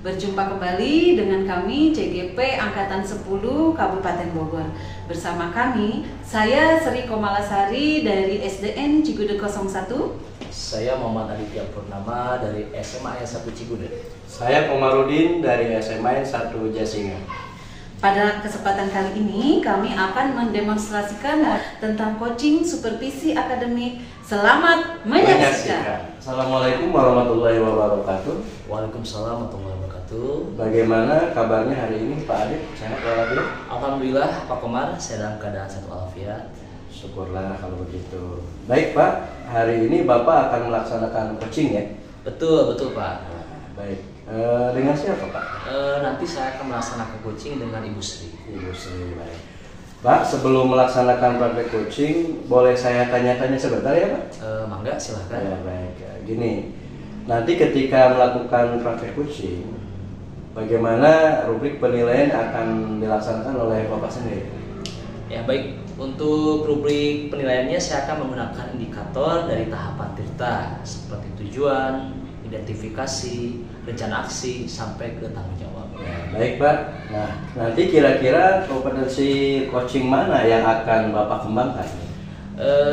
Berjumpa kembali dengan kami CGP Angkatan 10 Kabupaten Bogor. Bersama kami, saya Sri Komalasari dari SDN Cigude 01. Saya Muhammad Aditya Purnama dari SMA 1 Cigude. Saya Komarudin dari SMA 1 Jasinga. Pada kesempatan kali ini, kami akan mendemonstrasikan tentang coaching supervisi akademik. Selamat menyaksikan. Assalamualaikum warahmatullahi wabarakatuh. Waalaikumsalam warahmatullahi wabarakatuh. Bagaimana kabarnya hari ini Pak Adit? Sehat walafiat? Alhamdulillah Pak Komar, saya dalam keadaan sehat walafiat. Syukurlah kalau begitu. Baik Pak, hari ini Bapak akan melaksanakan coaching ya? Betul Pak. Baik. Dengan siapa Pak? Nanti saya akan melaksanakan coaching dengan Ibu Sri. Ibu Sri, baik. Pak, sebelum melaksanakan praktek coaching, boleh saya tanya-tanya sebentar ya Pak? Mangga, silahkan. Ya, baik. Gini, nanti ketika melakukan praktek coaching, bagaimana rubrik penilaian akan dilaksanakan oleh Bapak sendiri? Ya baik, untuk rubrik penilaiannya saya akan menggunakan indikator dari tahapan tirta seperti tujuan, identifikasi, rencana aksi, sampai ke tanggung jawab. Ya, baik Pak. Nah, nanti kira-kira kompetensi coaching mana yang akan Bapak kembangkan?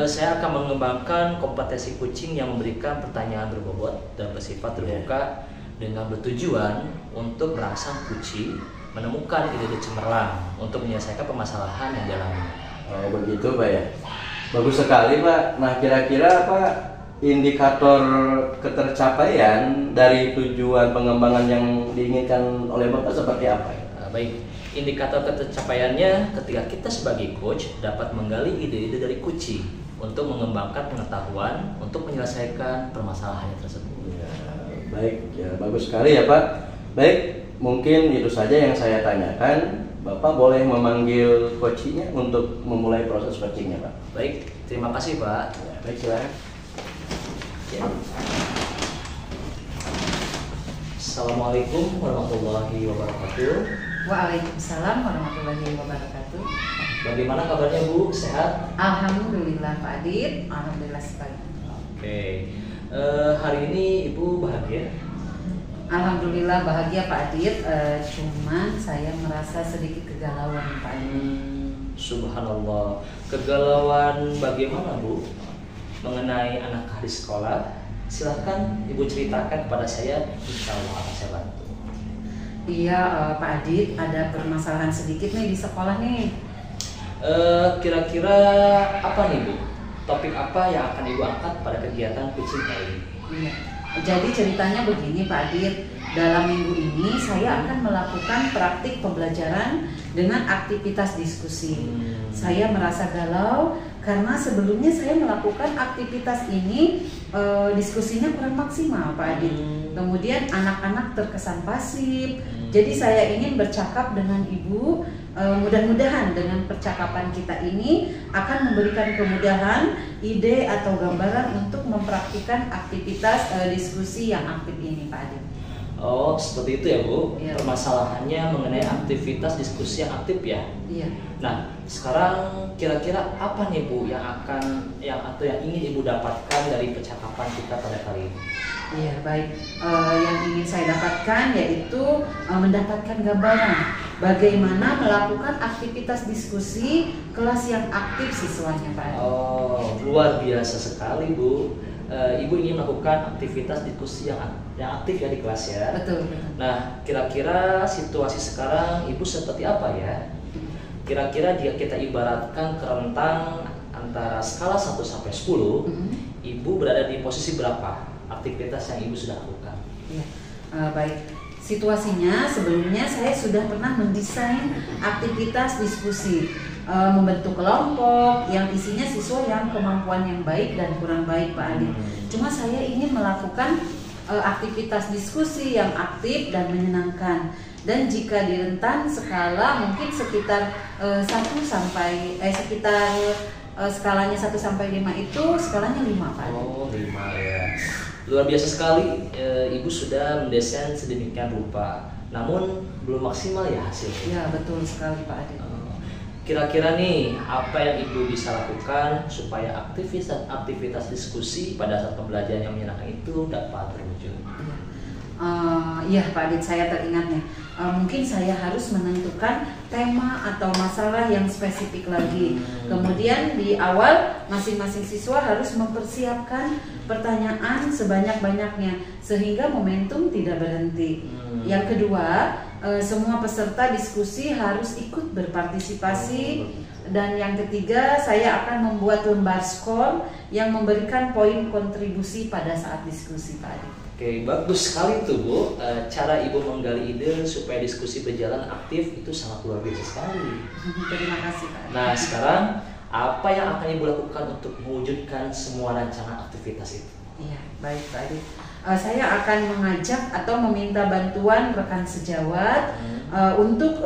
Saya akan mengembangkan kompetensi coaching yang memberikan pertanyaan berbobot dan bersifat terbuka dengan bertujuan untuk merangsang coaching menemukan ide-ide cemerlang untuk menyelesaikan permasalahan yang dialami. Oh begitu Pak ya. Bagus sekali Pak. Nah kira-kira apa indikator ketercapaian dari tujuan pengembangan yang diinginkan oleh Bapak seperti apa ya? Baik, indikator ketercapaiannya ketika kita sebagai coach dapat menggali ide-ide dari coaching untuk mengembangkan pengetahuan untuk menyelesaikan permasalahan tersebut. Ya, baik, ya bagus sekali ya Pak. Baik, mungkin itu saja yang saya tanyakan. Bapak boleh memanggil coachingnya untuk memulai proses coachingnya Pak. Baik, terima kasih Pak. Ya, baik silakan. Ya. Assalamualaikum warahmatullahi wabarakatuh. Waalaikumsalam warahmatullahi wabarakatuh. Bagaimana kabarnya Bu? Sehat? Alhamdulillah Pak Adit, alhamdulillah sekali. Oke. Hari ini Ibu bahagia? Alhamdulillah bahagia Pak Adit, cuman saya merasa sedikit kegalauan Pak Adit. Subhanallah. Kegalauan bagaimana Bu? Mengenai anak di sekolah? Silahkan Ibu ceritakan kepada saya, insya Allah akan saya bantu. Iya Pak Adit, ada permasalahan sedikit nih di sekolah nih. Kira-kira apa nih Bu? Topik apa yang akan Ibu angkat pada kegiatan coaching kali ini? Iya. Jadi ceritanya begini Pak Adit, dalam minggu ini saya akan melakukan praktik pembelajaran dengan aktivitas diskusi. Saya merasa galau karena sebelumnya saya melakukan aktivitas ini diskusinya kurang maksimal Pak Adit. Kemudian anak-anak terkesan pasif. Jadi saya ingin bercakap dengan Ibu, mudah-mudahan dengan percakapan kita ini akan memberikan kemudahan, ide atau gambaran untuk mempraktikkan aktivitas diskusi yang aktif ini Pak Adit. Oh, seperti itu ya Bu. Iya. Permasalahannya mengenai aktivitas diskusi yang aktif ya. Iya. Nah, sekarang kira-kira apa nih Bu yang ingin Ibu dapatkan dari percakapan kita pada kali ini? Iya baik, yang ingin saya dapatkan yaitu mendapatkan gambaran bagaimana melakukan aktivitas diskusi kelas yang aktif siswanya Pak. Oh, luar biasa sekali Bu. Ibu ingin melakukan aktivitas diskusi yang aktif ya di kelas ya. Betul. Nah, kira-kira situasi sekarang Ibu seperti apa ya? Kira-kira jika kita ibaratkan ke rentang antara skala 1 sampai 10, Ibu berada di posisi berapa? Aktivitas yang Ibu sudah lakukan. Ya, baik. Situasinya sebelumnya saya sudah pernah mendesain aktivitas diskusi, membentuk kelompok yang isinya siswa yang kemampuan yang baik dan kurang baik Pak Adit. Cuma saya ingin melakukan aktivitas diskusi yang aktif dan menyenangkan. Dan jika di rentan skala mungkin sekitar skalanya 1 sampai 5 itu skalanya 5 Pak Adit. Oh, 5 ya. Luar biasa sekali, Ibu sudah mendesain sedemikian rupa, namun belum maksimal ya hasilnya. Ya betul sekali Pak Adit. Kira-kira nih apa yang Ibu bisa lakukan supaya aktivitas diskusi pada saat pembelajaran yang menyenangkan itu dapat terwujud? Ya. Iya Pak Adit, saya teringat nih. Mungkin saya harus menentukan tema atau masalah yang spesifik lagi. Kemudian di awal masing-masing siswa harus mempersiapkan pertanyaan sebanyak-banyaknya sehingga momentum tidak berhenti. Yang kedua, semua peserta diskusi harus ikut berpartisipasi. Dan yang ketiga, saya akan membuat lembar skor yang memberikan poin kontribusi pada saat diskusi Pak Adit. Oke, bagus sekali tuh Bu. Cara Ibu menggali ide supaya diskusi berjalan aktif itu sangat luar biasa sekali. Terima kasih Pak. Nah, sekarang apa yang akan Ibu lakukan untuk mewujudkan semua rancangan aktivitas itu? Iya, baik Pak Adit. Saya akan mengajak atau meminta bantuan rekan sejawat untuk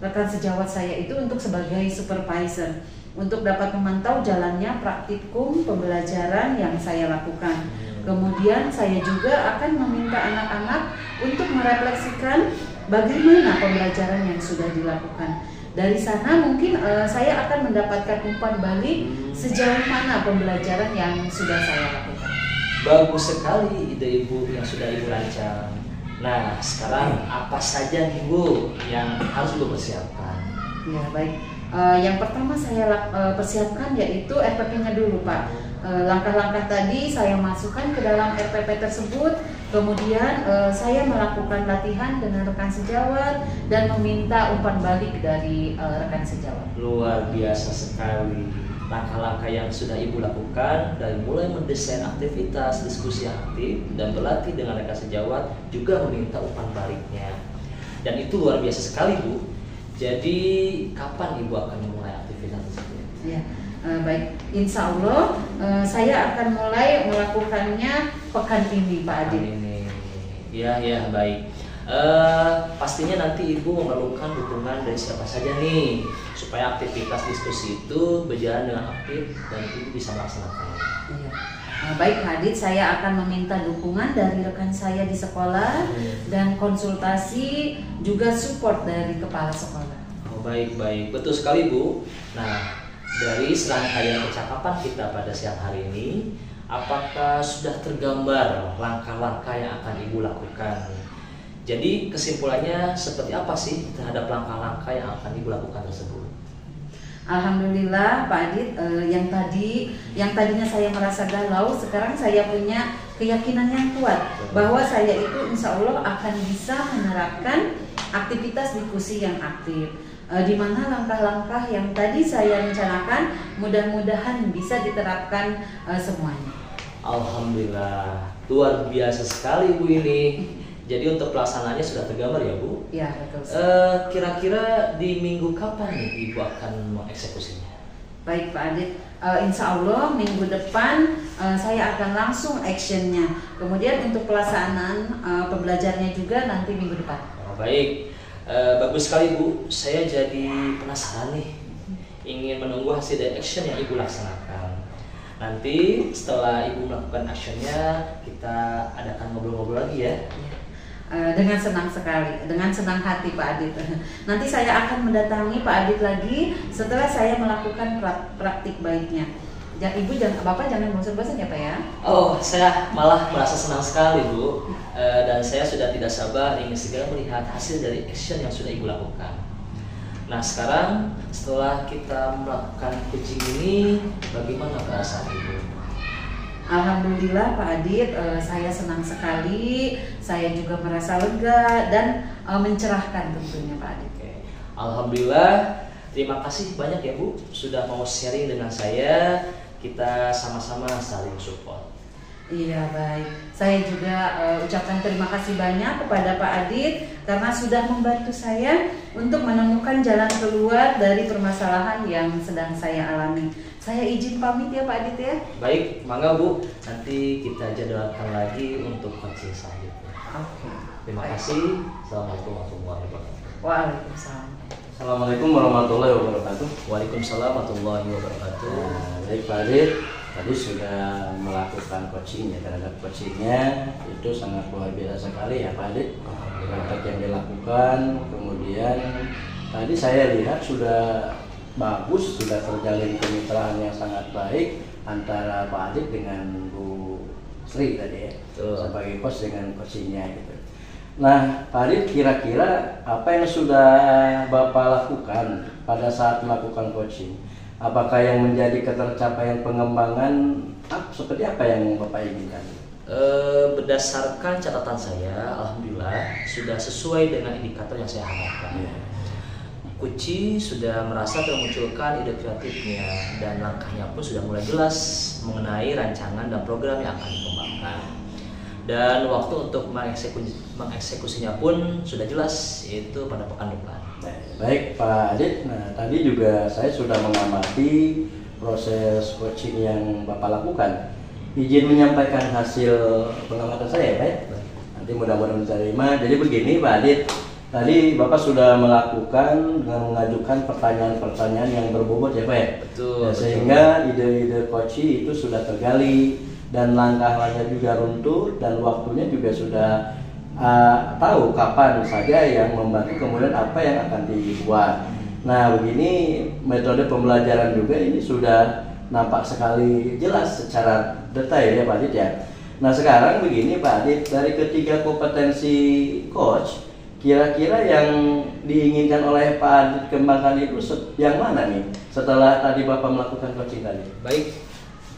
rekan sejawat saya itu untuk sebagai supervisor untuk dapat memantau jalannya praktikum pembelajaran yang saya lakukan. Kemudian saya juga akan meminta anak-anak untuk merefleksikan bagaimana pembelajaran yang sudah dilakukan. Dari sana mungkin saya akan mendapatkan umpan balik sejauh mana pembelajaran yang sudah saya lakukan. Bagus sekali ide Ibu yang sudah Ibu rancang. Nah, sekarang apa saja nih Bu yang harus Ibu persiapkan? Ya baik. Yang pertama saya persiapkan yaitu RPP-nya dulu Pak. Langkah-langkah tadi saya masukkan ke dalam RPP tersebut, kemudian saya melakukan latihan dengan rekan sejawat dan meminta umpan balik dari rekan sejawat. Luar biasa sekali langkah-langkah yang sudah Ibu lakukan, dari mulai mendesain aktivitas diskusi aktif dan berlatih dengan rekan sejawat, juga meminta umpan baliknya. Dan itu luar biasa sekali Bu. Jadi kapan Ibu akan memulai aktivitas tersebut? Ya. Baik, insya Allah saya akan mulai melakukannya pekan ini Pak Adit. Ya baik. Pastinya nanti Ibu memerlukan dukungan dari siapa saja nih supaya aktivitas diskusi itu berjalan dengan aktif dan Ibu bisa melaksanakannya. Iya. Baik Pak Adit, saya akan meminta dukungan dari rekan saya di sekolah dan konsultasi juga support dari kepala sekolah. Oh, baik, betul sekali Bu. Nah, dari serangkaian percakapan kita pada siang hari ini, apakah sudah tergambar langkah-langkah yang akan Ibu lakukan? Jadi kesimpulannya seperti apa sih terhadap langkah-langkah yang akan Ibu lakukan tersebut? Alhamdulillah Pak Adit, yang tadinya saya merasa galau, sekarang saya punya keyakinan yang kuat bahwa saya itu insya Allah akan bisa menerapkan aktivitas diskusi yang aktif. Di mana langkah-langkah yang tadi saya rencanakan mudah-mudahan bisa diterapkan semuanya. Alhamdulillah, luar biasa sekali Bu ini. Jadi untuk pelaksanaannya sudah tergambar ya Bu? Ya betul. Kira-kira di minggu kapan nih Ibu akan mengeksekusinya? Baik Pak Adit, insya Allah minggu depan saya akan langsung actionnya. Kemudian untuk pelaksanaan pembelajarannya juga nanti minggu depan. Oh, baik. Bagus sekali Bu, saya jadi penasaran nih, ingin menunggu hasil dari action yang Ibu laksanakan. Nanti setelah Ibu melakukan actionnya, kita adakan ngobrol-ngobrol lagi ya. Dengan senang sekali, dengan senang hati Pak Adit. Nanti saya akan mendatangi Pak Adit lagi setelah saya melakukan praktik baiknya. Bapak jangan bosan-bosan ya Pak ya. Oh, saya malah merasa senang sekali Bu. Dan saya sudah tidak sabar ingin segera melihat hasil dari action yang sudah Ibu lakukan. Nah, sekarang setelah kita melakukan coaching ini, bagaimana perasaan Ibu? Alhamdulillah Pak Adit, saya senang sekali. Saya juga merasa lega dan mencerahkan tentunya Pak Adit. Oke. Alhamdulillah, terima kasih banyak ya Bu sudah mau sharing dengan saya. Kita sama-sama saling support. Iya baik, saya juga ucapkan terima kasih banyak kepada Pak Adit karena sudah membantu saya untuk menemukan jalan keluar dari permasalahan yang sedang saya alami. Saya izin pamit ya Pak Adit ya. Baik, mangga Bu, nanti kita jadwalkan lagi untuk coaching selanjutnya. Oke. Terima kasih. Assalamualaikum warahmatullahi wabarakatuh. Waalaikumsalam. Assalamualaikum warahmatullahi wabarakatuh. Waalaikumsalam warahmatullahi wabarakatuh. Baik Pak Adit, tadi sudah melakukan coaching ya, terhadap coachingnya itu sangat luar biasa sekali ya Pak Adit. Praktek yang dilakukan, kemudian tadi saya lihat sudah bagus, sudah terjalin kemitraan yang sangat baik antara Pak Adit dengan Bu Tri tadi ya, Betul. sebagai coach dengan coachingnya gitu. Nah, Pak Adit, kira-kira apa yang sudah Bapak lakukan pada saat melakukan coaching? Apakah yang menjadi ketercapaian pengembangan seperti apa yang Bapak inginkan? Berdasarkan catatan saya, alhamdulillah sudah sesuai dengan indikator yang saya harapkan. Kuci sudah merasa termunculkan ide kreatifnya dan langkahnya pun sudah mulai jelas mengenai rancangan dan program yang akan dikembangkan. Dan waktu untuk mengeksekusinya pun sudah jelas, yaitu pada pekan depan. Baik Pak Adit, nah tadi juga saya sudah mengamati proses coaching yang Bapak lakukan. Izin menyampaikan hasil pengamatan saya, Pak. Nanti mudah-mudahan diterima. Jadi begini Pak Adit, tadi Bapak sudah melakukan dengan mengajukan pertanyaan-pertanyaan yang berbobot ya Pak ya? Betul. Sehingga ide-ide coaching itu sudah tergali dan langkahnya juga runtuh dan waktunya juga sudah tahu kapan saja yang membantu, kemudian apa yang akan dibuat. Nah begini metode pembelajaran juga ini sudah nampak sekali jelas secara detail ya Pak Adit ya. Nah sekarang begini Pak Adit, dari ketiga kompetensi coach, kira-kira yang diinginkan oleh Pak Adit kembangkan itu yang mana nih setelah tadi Bapak melakukan coaching tadi? Baik,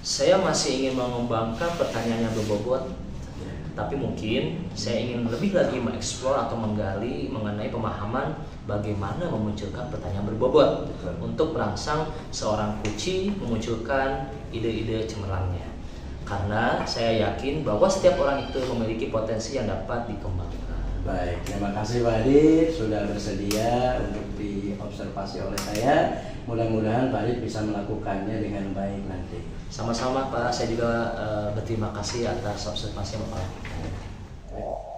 saya masih ingin mengembangkan pertanyaan yang berbobot, tapi mungkin saya ingin lebih lagi mengeksplor atau menggali mengenai pemahaman bagaimana memunculkan pertanyaan berbobot untuk merangsang seorang coach memunculkan ide-ide cemerlangnya. Karena saya yakin bahwa setiap orang itu memiliki potensi yang dapat dikembangkan. Baik, terima kasih Pak Adit sudah bersedia untuk diobservasi oleh saya. Mudah-mudahan Pak Adit bisa melakukannya dengan baik nanti. Sama-sama Pak, saya juga berterima kasih atas observasi yang Bapak lakukan.